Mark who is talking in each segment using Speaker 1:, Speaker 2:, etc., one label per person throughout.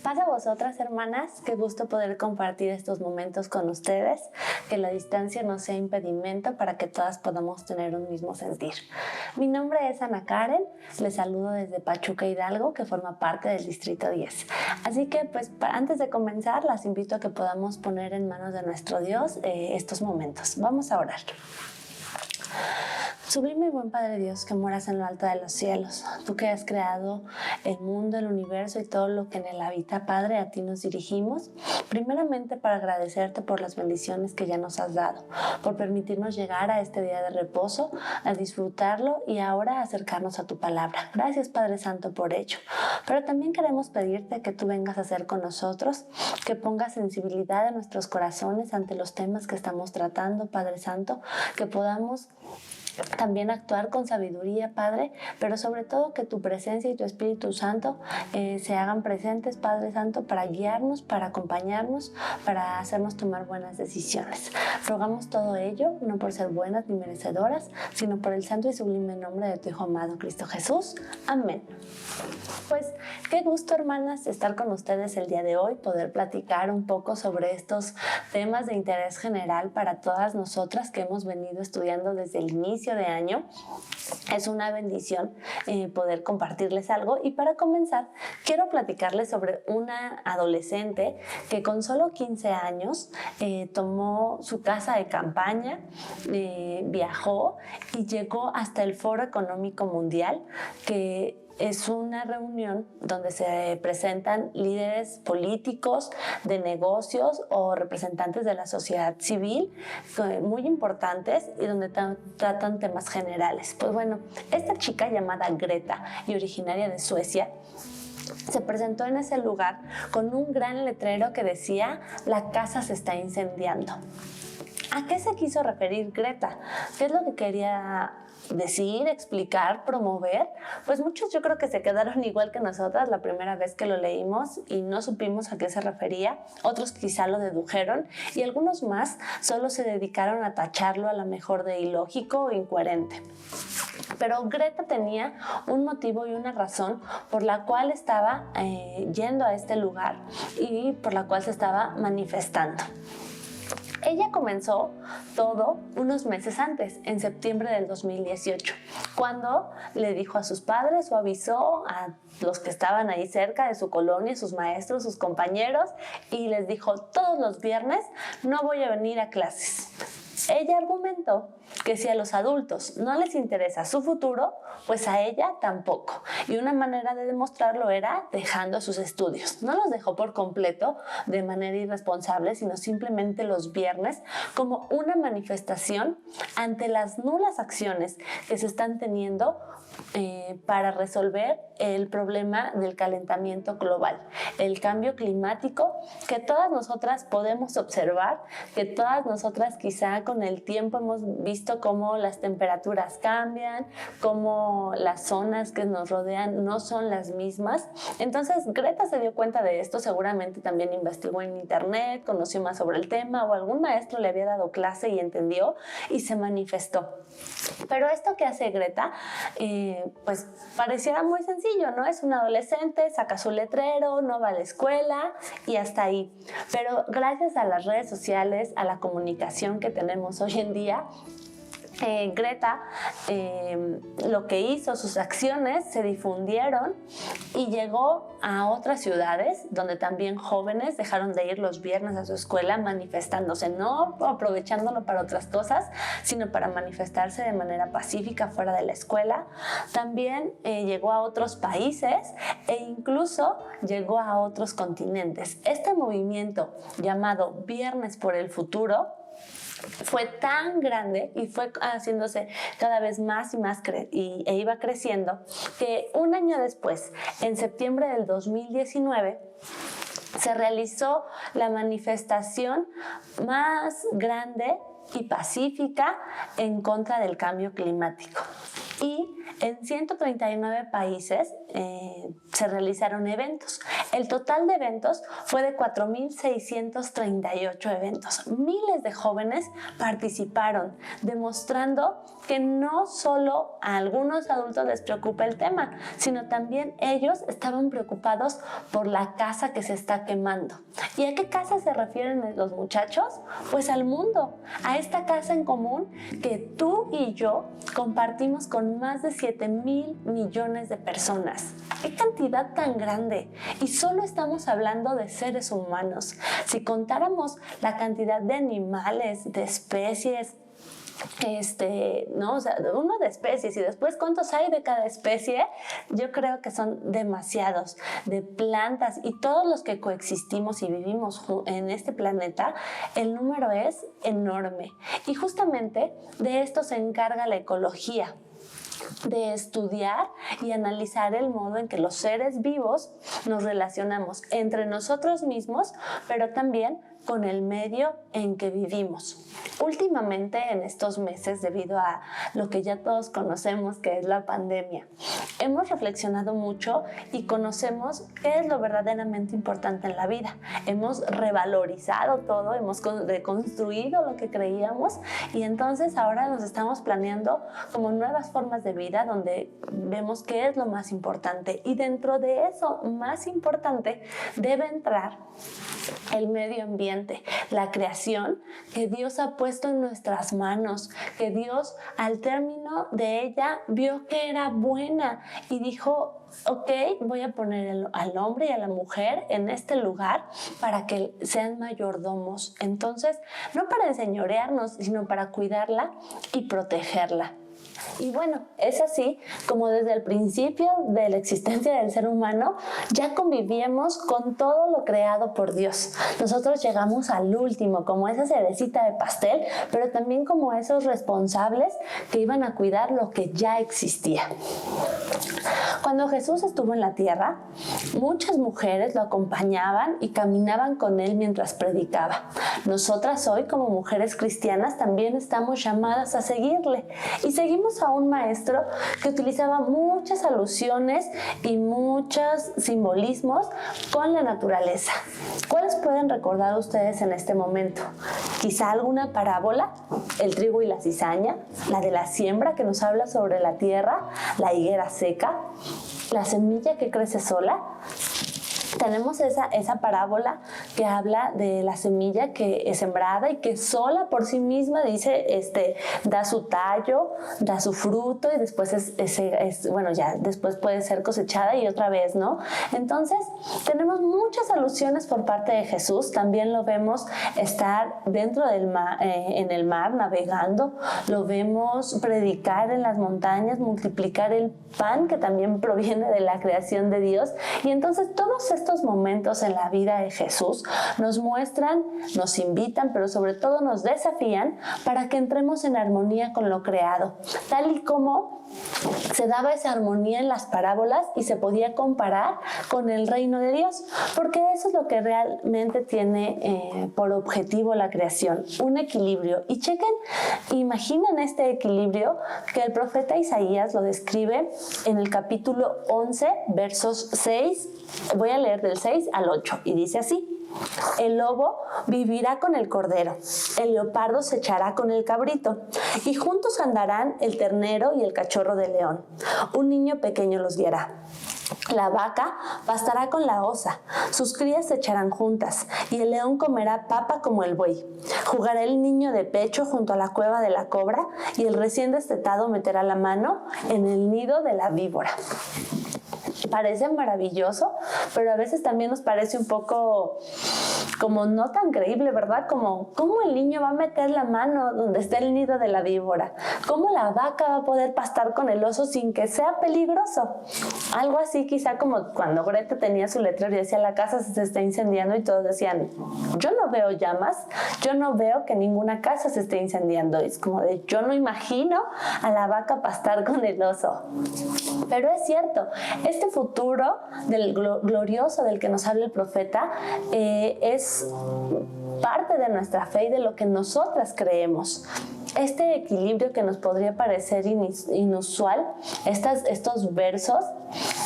Speaker 1: Paz a vosotras, hermanas, qué gusto poder compartir estos momentos con ustedes, que la distancia no sea impedimento para que todas podamos tener un mismo sentir. Mi nombre es Ana Karen, les saludo desde Pachuca, Hidalgo, que forma parte del Distrito 10. Así que, antes de comenzar, las invito a que podamos poner en manos de nuestro Dios estos momentos. Vamos a orar. Sublime y buen Padre Dios, que moras en lo alto de los cielos, tú que has creado el mundo, el universo y todo lo que en él habita, Padre, a ti nos dirigimos, primeramente para agradecerte por las bendiciones que ya nos has dado, por permitirnos llegar a este día de reposo, a disfrutarlo y ahora acercarnos a tu palabra. Gracias, Padre Santo, por ello. Pero también queremos pedirte que tú vengas a hacer con nosotros, que pongas sensibilidad en nuestros corazones ante los temas que estamos tratando, Padre Santo, que podamos también actuar con sabiduría, Padre, pero sobre todo que tu presencia y tu Espíritu Santo se hagan presentes, Padre Santo, para guiarnos, para acompañarnos, para hacernos tomar buenas decisiones. Rogamos todo ello, no por ser buenas ni merecedoras, sino por el santo y sublime nombre de tu Hijo amado, Cristo Jesús. Amén. Pues qué gusto, hermanas, estar con ustedes el día de hoy, poder platicar un poco sobre estos temas de interés general para todas nosotras que hemos venido estudiando desde el inicio de año. Es una bendición poder compartirles algo, y para comenzar quiero platicarles sobre una adolescente que con solo 15 años tomó su casa de campaña, viajó y llegó hasta el Foro Económico Mundial, que es una reunión donde se presentan líderes políticos, de negocios o representantes de la sociedad civil muy importantes y donde tratan temas generales. Pues bueno, esta chica llamada Greta y originaria de Suecia se presentó en ese lugar con un gran letrero que decía: "La casa se está incendiando". ¿A qué se quiso referir Greta? ¿Qué es lo que quería decir, explicar, promover? Pues muchos yo creo que se quedaron igual que nosotras la primera vez que lo leímos y no supimos a qué se refería. Otros quizá lo dedujeron y algunos más solo se dedicaron a tacharlo a lo mejor de ilógico o incoherente. Pero Greta tenía un motivo y una razón por la cual estaba yendo a este lugar y por la cual se estaba manifestando. Ella comenzó todo unos meses antes, en septiembre del 2018, cuando le dijo a sus padres o avisó a los que estaban ahí cerca de su colonia, sus maestros, sus compañeros, y les dijo: todos los viernes no voy a venir a clases. Ella argumentó que si a los adultos no les interesa su futuro, pues a ella tampoco. Y una manera de demostrarlo era dejando sus estudios. No los dejó por completo de manera irresponsable, sino simplemente los viernes como una manifestación ante las nulas acciones que se están teniendo para resolver el problema del calentamiento global, el cambio climático que todas nosotras podemos observar, que todas nosotras quizá con el tiempo hemos visto cómo las temperaturas cambian, cómo las zonas que nos rodean no son las mismas. Entonces Greta se dio cuenta de esto, seguramente también investigó en internet, conoció más sobre el tema o algún maestro le había dado clase y entendió y se manifestó. Pero esto que hace Greta, pues pareciera muy sencillo, ¿no? Es una adolescente, saca su letrero, no va a la escuela y hasta ahí. Pero gracias a las redes sociales, a la comunicación que tenemos hoy en día, Greta lo que hizo, sus acciones se difundieron y llegó a otras ciudades donde también jóvenes dejaron de ir los viernes a su escuela manifestándose, no aprovechándolo para otras cosas, sino para manifestarse de manera pacífica fuera de la escuela. También llegó a otros países e incluso llegó a otros continentes. Este movimiento llamado Viernes por el Futuro fue tan grande y fue haciéndose cada vez más y más e iba creciendo, que un año después, en septiembre del 2019, se realizó la manifestación más grande y pacífica en contra del cambio climático. y en 139 países se realizaron eventos. El total de eventos fue de 4.638 eventos. Miles de jóvenes participaron, demostrando que no solo a algunos adultos les preocupa el tema, sino también ellos estaban preocupados por la casa que se está quemando. ¿Y a qué casa se refieren los muchachos? Pues al mundo, a esta casa en común que tú y yo compartimos con más de 7,000 millones de personas. ¡Qué cantidad tan grande! Y solo estamos hablando de seres humanos. Si contáramos la cantidad de animales, de especies, ¿no? O sea, uno de especies y después cuántos hay de cada especie, yo creo que son demasiados, de plantas y todos los que coexistimos y vivimos en este planeta, el número es enorme. Y justamente de esto se encarga la ecología, de estudiar y analizar el modo en que los seres vivos nos relacionamos entre nosotros mismos, pero también con el medio en que vivimos. Últimamente, en estos meses, debido a lo que ya todos conocemos, que es la pandemia, hemos reflexionado mucho y conocemos qué es lo verdaderamente importante en la vida. Hemos revalorizado todo, hemos deconstruido lo que creíamos y entonces ahora nos estamos planeando como nuevas formas de vida donde vemos qué es lo más importante y dentro de eso más importante debe entrar el medio ambiente, la creación que Dios ha puesto en nuestras manos, que Dios al término de ella vio que era buena y dijo: ok, voy a poner al hombre y a la mujer en este lugar para que sean mayordomos. Entonces, no para enseñorearnos, sino para cuidarla y protegerla. Y bueno, es así como desde el principio de la existencia del ser humano ya convivíamos con todo lo creado por Dios. Nosotros llegamos al último, como esa cerecita de pastel, pero también como esos responsables que iban a cuidar lo que ya existía. Cuando Jesús estuvo en la tierra, muchas mujeres lo acompañaban y caminaban con él mientras predicaba. Nosotras hoy, como mujeres cristianas, también estamos llamadas a seguirle y seguimos a un maestro que utilizaba muchas alusiones y muchos simbolismos con la naturaleza. ¿Cuáles pueden recordar ustedes en este momento? Quizá alguna parábola, el trigo y la cizaña, la de la siembra que nos habla sobre la tierra, la higuera seca, la semilla que crece sola. Tenemos esa parábola que habla de la semilla que es sembrada y que sola por sí misma dice, da su tallo, da su fruto y después después puede ser cosechada y otra vez, ¿no? Entonces, tenemos muchas alusiones por parte de Jesús. También lo vemos estar dentro del mar, en el mar navegando. Lo vemos predicar en las montañas, multiplicar el pan que también proviene de la creación de Dios. Y entonces todos estos momentos en la vida de Jesús nos muestran, nos invitan, pero sobre todo nos desafían para que entremos en armonía con lo creado, tal y como se daba esa armonía en las parábolas y se podía comparar con el reino de Dios, porque eso es lo que realmente tiene por objetivo la creación, un equilibrio. Y chequen, imaginen este equilibrio que el profeta Isaías lo describe en el capítulo 11, versos 6, voy a leer del 6 al 8, y dice así: el lobo vivirá con el cordero, el leopardo se echará con el cabrito, y juntos andarán el ternero y el cachorro de león. Un niño pequeño los guiará. La vaca pastará con la osa, sus crías se echarán juntas, y el león comerá papa como el buey. Jugará el niño de pecho junto a la cueva de la cobra, y el recién destetado meterá la mano en el nido de la víbora. Parece maravilloso, pero a veces también nos parece un poco como no tan creíble, ¿verdad? Como, ¿cómo el niño va a meter la mano donde está el nido de la víbora? ¿Cómo la vaca va a poder pastar con el oso sin que sea peligroso? Algo así quizá como cuando Greta tenía su letrero y decía: la casa se está incendiando, y todos decían: yo no veo llamas, yo no veo que ninguna casa se esté incendiando. Es como de, yo no imagino a la vaca pastar con el oso. Pero es cierto, este futuro del glorioso del que nos habla el profeta es parte de nuestra fe y de lo que nosotras creemos. este equilibrio que nos podría parecer inusual, estos versos,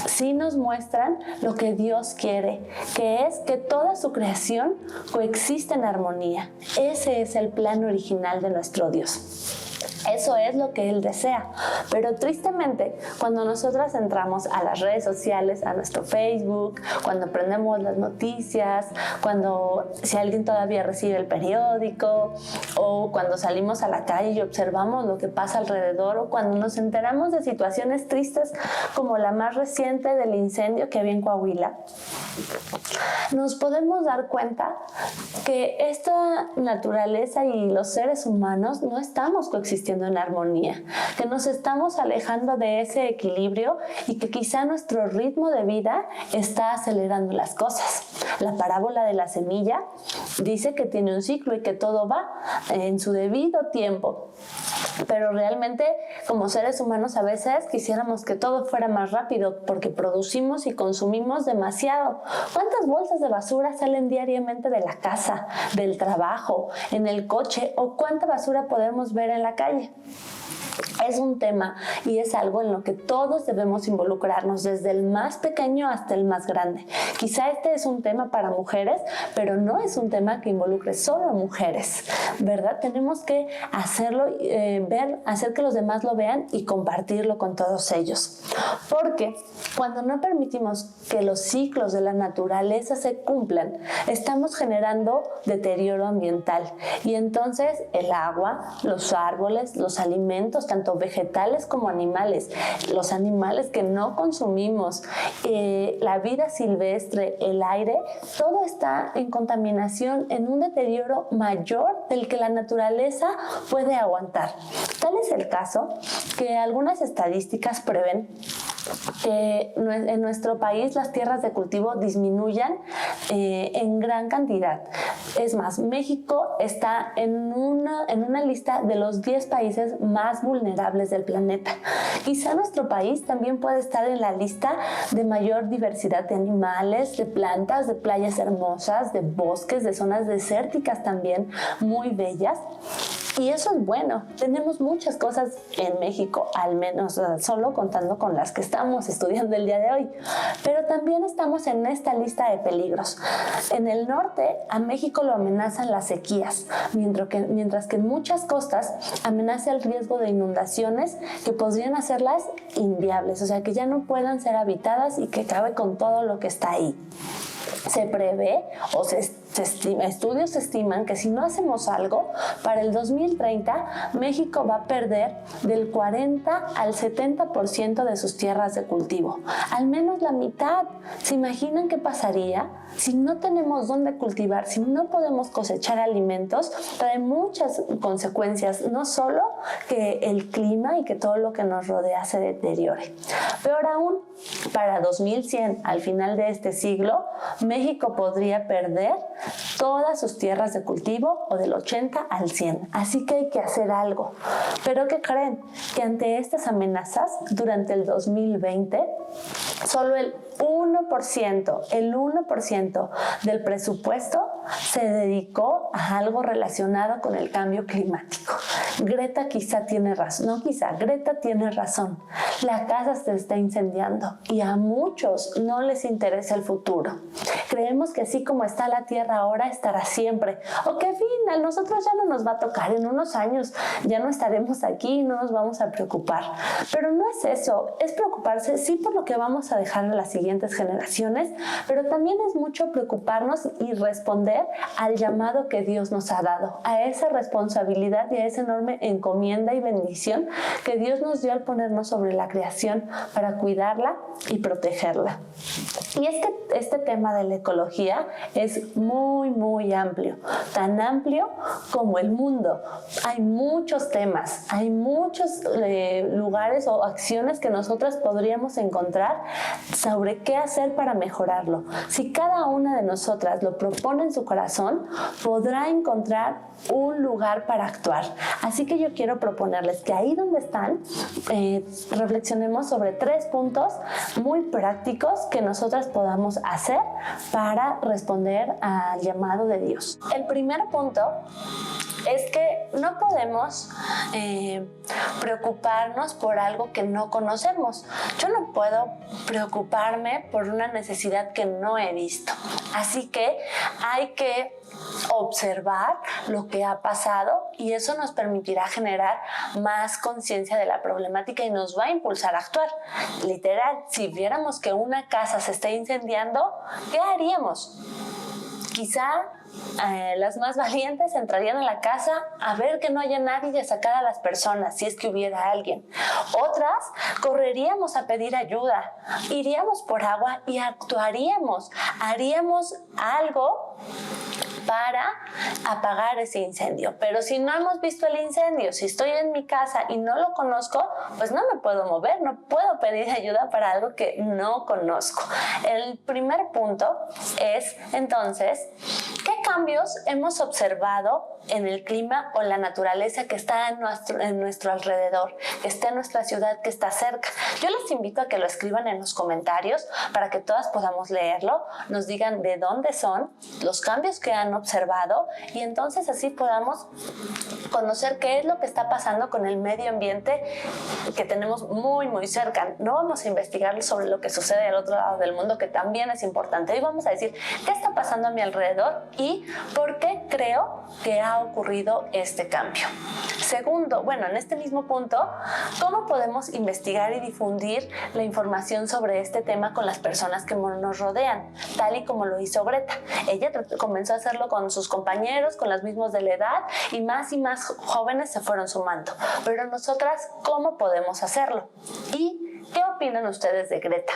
Speaker 1: sí nos muestran lo que Dios quiere, que es que toda su creación coexiste en armonía. Ese es el plan original de nuestro Dios. Eso es lo que Él desea. Pero tristemente, cuando nosotras entramos a las redes sociales, a nuestro Facebook, cuando prendemos las noticias, si alguien todavía recibe el periódico, o cuando salimos a la calle y observamos lo que pasa alrededor, o cuando nos enteramos de situaciones tristes como la más reciente del incendio que había en Coahuila, nos podemos dar cuenta que esta naturaleza y los seres humanos no estamos coexistiendo en armonía, que nos estamos alejando de ese equilibrio y que quizá nuestro ritmo de vida está acelerando las cosas. La parábola de la semilla dice que tiene un ciclo y que todo va en su debido tiempo. Pero realmente, como seres humanos, a veces quisiéramos que todo fuera más rápido porque producimos y consumimos demasiado. ¿Cuántas bolsas de basura salen diariamente de la casa, del trabajo, en el coche? ¿O cuánta basura podemos ver en la calle? Es un tema y es algo en lo que todos debemos involucrarnos, desde el más pequeño hasta el más grande. Quizá este es un tema para mujeres, pero no es un tema que involucre solo a mujeres, ¿verdad? Tenemos que hacerlo, hacer que los demás lo vean y compartirlo con todos ellos. Porque cuando no permitimos que los ciclos de la naturaleza se cumplan, estamos generando deterioro ambiental. Y entonces el agua, los árboles, los alimentos, tanto vegetales como animales, los animales que no consumimos, la vida silvestre, el aire, todo está en contaminación, en un deterioro mayor del que la naturaleza puede aguantar. Tal es el caso que algunas estadísticas prevén que en nuestro país las tierras de cultivo disminuyan en gran cantidad. Es más, México está en una lista de los 10 países más vulnerables del planeta. Quizá nuestro país también puede estar en la lista de mayor diversidad de animales, de plantas, de playas hermosas, de bosques, de zonas desérticas también muy bellas. Y eso es bueno. Tenemos muchas cosas en México, al menos solo contando con las que estamos estudiando el día de hoy. Pero también estamos en esta lista de peligros. En el norte, a México lo amenazan las sequías, mientras que en muchas costas amenaza el riesgo de inundaciones que podrían hacerlas inviables, o sea, que ya no puedan ser habitadas y que acabe con todo lo que está ahí. Se prevé o estudios estiman que si no hacemos algo, para el 2030 México va a perder del 40 al 70% de sus tierras de cultivo. Al menos la mitad. ¿Se imaginan qué pasaría? Si no tenemos dónde cultivar, si no podemos cosechar alimentos, trae muchas consecuencias, no solo que el clima y que todo lo que nos rodea se deteriore. Peor aún, para 2100, al final de este siglo, México podría perder todas sus tierras de cultivo o del 80 al 100. Así que hay que hacer algo. ¿Pero qué creen? Que ante estas amenazas, durante el 2020, solo el 1% del presupuesto se dedicó a algo relacionado con el cambio climático. Greta tiene razón. La casa se está incendiando y a muchos no les interesa el futuro. Creemos que así como está la Tierra ahora, estará siempre. O que al final nosotros ya no nos va a tocar, en unos años ya no estaremos aquí y no nos vamos a preocupar. Pero no es eso, es preocuparse sí por lo que vamos a dejar a las siguientes generaciones, pero también es mucho preocuparnos y responder al llamado que Dios nos ha dado, a esa responsabilidad y a esa enorme encomienda y bendición que Dios nos dio al ponernos sobre la creación para cuidarla y protegerla. Y es que este tema de la ecología es muy, muy amplio, tan amplio como el mundo. Hay muchos temas, hay muchos lugares o acciones que nosotras podríamos encontrar sobre qué hacer para mejorarlo. Si cada una de nosotras lo propone en su corazón, podrá encontrar un lugar para actuar. Así que yo quiero proponerles que ahí donde están, reflexionemos sobre 3 puntos muy prácticos que nosotras podamos hacer para responder al llamado de Dios. El primer punto es que no podemos preocuparnos por algo que no conocemos. Yo no puedo preocuparme por una necesidad que no he visto. Así que hay que observar lo que ha pasado y eso nos permitirá generar más conciencia de la problemática y nos va a impulsar a actuar. Literal, si viéramos que una casa se está incendiando, ¿qué haríamos? Quizá las más valientes entrarían a la casa a ver que no haya nadie y a sacar a las personas si es que hubiera alguien. Otras correríamos a pedir ayuda, iríamos por agua y actuaríamos, haríamos algo para apagar ese incendio. Pero si no hemos visto el incendio, si estoy en mi casa y no lo conozco, pues no me puedo mover, no puedo pedir ayuda para algo que no conozco. El primer punto es, entonces, ¿qué cambios hemos observado en el clima o la naturaleza que está en nuestro alrededor, que está en nuestra ciudad, que está cerca? Yo les invito a que lo escriban en los comentarios para que todas podamos leerlo, nos digan de dónde son, los cambios que han observado y entonces así podamos conocer qué es lo que está pasando con el medio ambiente que tenemos muy cerca. No vamos a investigar sobre lo que sucede al otro lado del mundo, que también es importante. Hoy vamos a decir qué está pasando a mi alrededor y por qué creo que ha ocurrido este cambio. Segundo, bueno, en este mismo punto, ¿cómo podemos investigar y difundir la información sobre este tema con las personas que nos rodean? Tal y como lo hizo Greta. Ella comenzó a hacerlo con sus compañeros, con los mismos de la edad y más jóvenes se fueron sumando. Pero nosotras, ¿cómo podemos hacerlo? ¿Y qué opinan ustedes de Greta?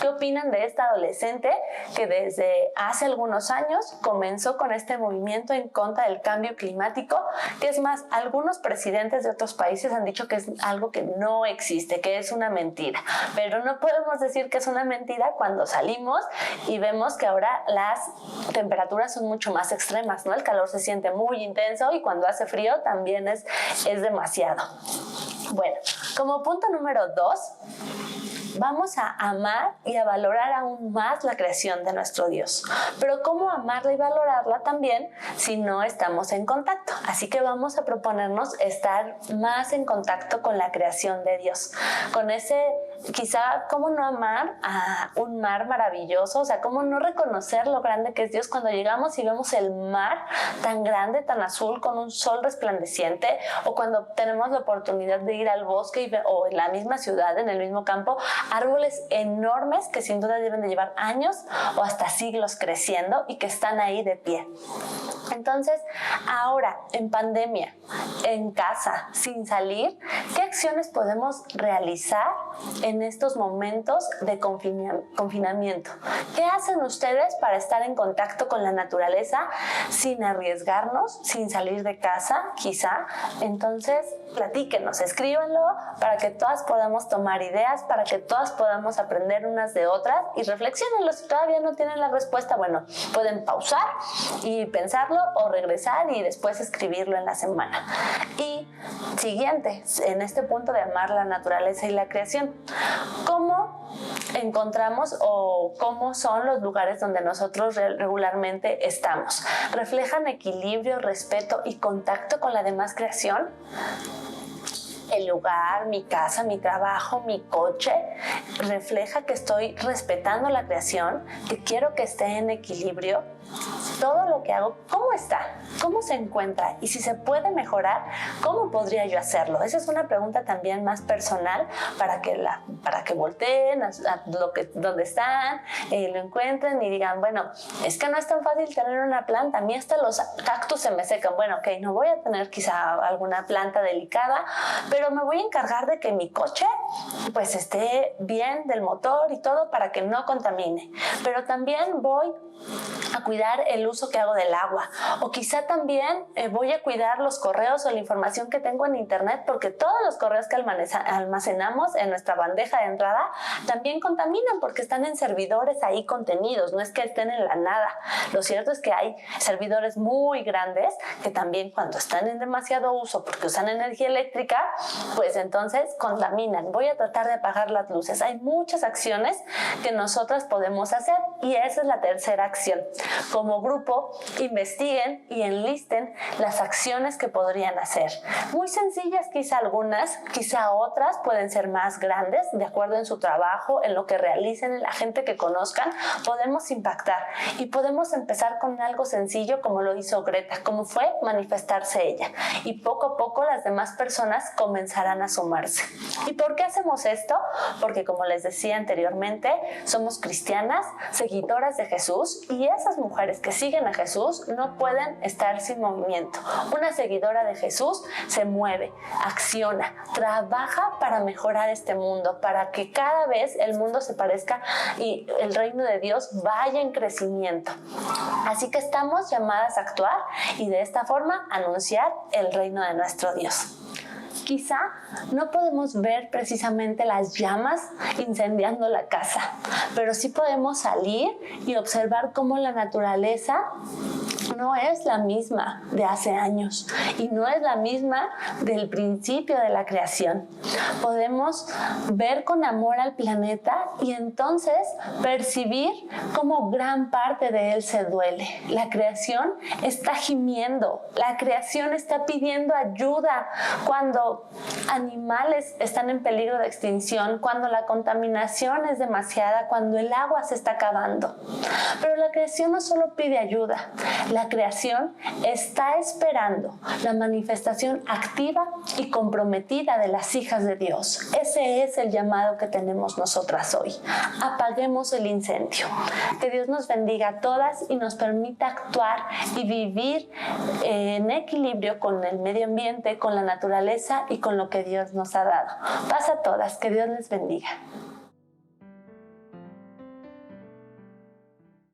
Speaker 1: ¿Qué opinan de esta adolescente que desde hace algunos años comenzó con este movimiento en contra del cambio climático? Que es más, algunos presidentes de otros países han dicho que es algo que no existe, que es una mentira. Pero no podemos decir que es una mentira cuando salimos y vemos que ahora las temperaturas son mucho más extremas, ¿no? El calor se siente muy intenso y cuando hace frío también es demasiado. Bueno, como punto número 2, vamos a amar y a valorar aún más la creación de nuestro Dios. Pero ¿cómo amarla y valorarla también si no estamos en contacto? Así que vamos a proponernos estar más en contacto con la creación de Dios. Con ese, quizá, ¿cómo no amar a un mar maravilloso? O sea, ¿cómo no reconocer lo grande que es Dios cuando llegamos y vemos el mar tan grande, tan azul, con un sol resplandeciente? O cuando tenemos la oportunidad de ir al bosque o en la misma ciudad, en el mismo campo, árboles enormes que sin duda deben de llevar años o hasta siglos creciendo y que están ahí de pie. Entonces, ahora, en pandemia, en casa, sin salir, ¿qué acciones podemos realizar en estos momentos de confinamiento? ¿Qué hacen ustedes para estar en contacto con la naturaleza sin arriesgarnos, sin salir de casa, quizá? Entonces, platíquenos, escríbanlo para que todas podamos tomar ideas, para que todas podamos aprender unas de otras y reflexionenlo. Si todavía no tienen la respuesta, bueno, pueden pausar y pensarlo o regresar y después escribirlo en la semana. Y siguiente, en este punto de amar la naturaleza y la creación, ¿cómo encontramos o cómo son los lugares donde nosotros regularmente estamos? ¿Reflejan equilibrio, respeto y contacto con la demás creación? El lugar, mi casa, mi trabajo, mi coche, refleja que estoy respetando la creación, que quiero que esté en equilibrio. Todo lo que hago, ¿cómo está? ¿Cómo se encuentra? Y si se puede mejorar, ¿cómo podría yo hacerlo? Esa es una pregunta también más personal para que volteen a donde están, lo encuentren y digan, bueno, es que no es tan fácil tener una planta. A mí hasta los cactus se me secan. Bueno, ok, no voy a tener quizá alguna planta delicada, pero me voy a encargar de que mi coche pues esté bien del motor y todo para que no contamine. Pero también voy a cuidar el uso que hago del agua, o quizá también voy a cuidar los correos o la información que tengo en internet, porque todos los correos que almacenamos en nuestra bandeja de entrada también contaminan porque están en servidores ahí contenidos, no es que estén en la nada. Lo cierto es que hay servidores muy grandes que también cuando están en demasiado uso porque usan energía eléctrica, pues entonces contaminan. Voy a tratar de apagar las luces. Hay muchas acciones que nosotras podemos hacer y esa es la tercera acción. Como grupo, investiguen y enlisten las acciones que podrían hacer. Muy sencillas quizá algunas, quizá otras pueden ser más grandes, de acuerdo en su trabajo, en lo que realicen, en la gente que conozcan, podemos impactar y podemos empezar con algo sencillo como lo hizo Greta, como fue manifestarse ella, y poco a poco las demás personas comenzarán a sumarse. ¿Y por qué hacemos esto? Porque, como les decía anteriormente, somos cristianas, seguidoras de Jesús, y esas mujeres que siguen a Jesús no pueden estar sin movimiento. Una seguidora de Jesús se mueve, acciona, trabaja para mejorar este mundo, para que cada vez el mundo se parezca y el reino de Dios vaya en crecimiento. Así que estamos llamadas a actuar y de esta forma anunciar el reino de nuestro Dios. Quizá no podemos ver precisamente las llamas incendiando la casa, pero sí podemos salir y observar cómo la naturaleza no es la misma de hace años y no es la misma del principio de la creación. Podemos ver con amor al planeta y entonces percibir cómo gran parte de él se duele. La creación está gimiendo, la creación está pidiendo ayuda cuando animales están en peligro de extinción, cuando la contaminación es demasiada, cuando el agua se está acabando. Pero la creación no solo pide ayuda, la creación está esperando la manifestación activa y comprometida de las hijas de Dios. Ese es el llamado que tenemos nosotras hoy. Apaguemos el incendio. Que Dios nos bendiga a todas y nos permita actuar y vivir en equilibrio con el medio ambiente, con la naturaleza y con lo que Dios nos ha dado. Paz a todas, que Dios les bendiga.